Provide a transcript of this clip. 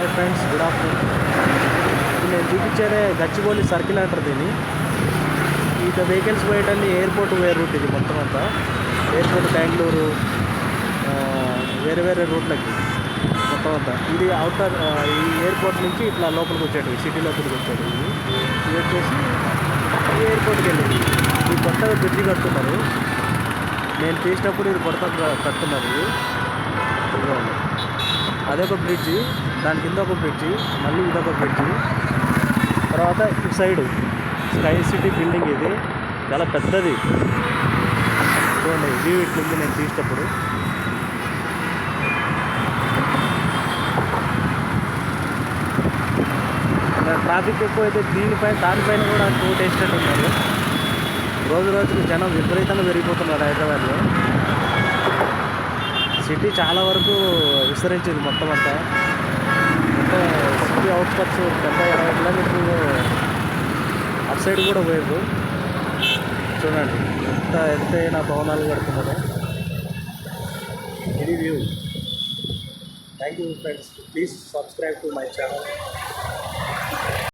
Hi friends, good afternoon. ఇది నేను చూపించేదే Gachibowli circle అంటారు దీన్ని. ఇక వెహికల్స్ పోయేటన్ని ఎయిర్పోర్ట్ పోయే రూట్ ఇది మొత్తం అంతా. ఎయిర్పోర్ట్ బెంగళూరు, వేరే వేరే రూట్లకి మొత్తం అంతా. ఇది అవుటర్ ఈ ఎయిర్పోర్ట్ నుంచి ఇట్లా లోపలికి వచ్చేటివి, సిటీ లోపలికి వచ్చేటివి. ఇది వచ్చేసి ఈ ఎయిర్పోర్ట్కి వెళ్ళేది. ఇది కొత్తగా బ్రిడ్జి కడుతున్నారు. నేను తీసినప్పుడు ఇది కొత్తగా కడుతున్నారు. ఇదిగోండి, అదొక బ్రిడ్జి, దాని కింద ఒక బ్రిడ్జి, మళ్ళీ ఇదొక బ్రిడ్జి. తర్వాత ఇటు సైడు స్కై సిటీ బిల్డింగ్, ఇది చాలా పెద్దది. చూడండి వ్యూ ఇట్లుంది నేను తీసేటప్పుడు. ట్రాఫిక్ ఎక్కువ అయితే దానిపైన కూడా కోట్ వేసినట్టు ఉన్నారు. రోజు రోజుకి జనం విపరీతంగా పెరిగిపోతున్నారు హైదరాబాద్లో. సిటీ చాలా వరకు విస్తరించింది మొత్తం అంతా. మొత్తం సిటీ అవుట్స్కట్స్ పెద్ద 20 కిలోమీటర్లు అటు సైడ్ కూడా పోయారు. చూడండి ఎంత ఎత్తైన భవనాలు కడుతున్నారు. ఇది view. Thank you friends, please subscribe to my channel.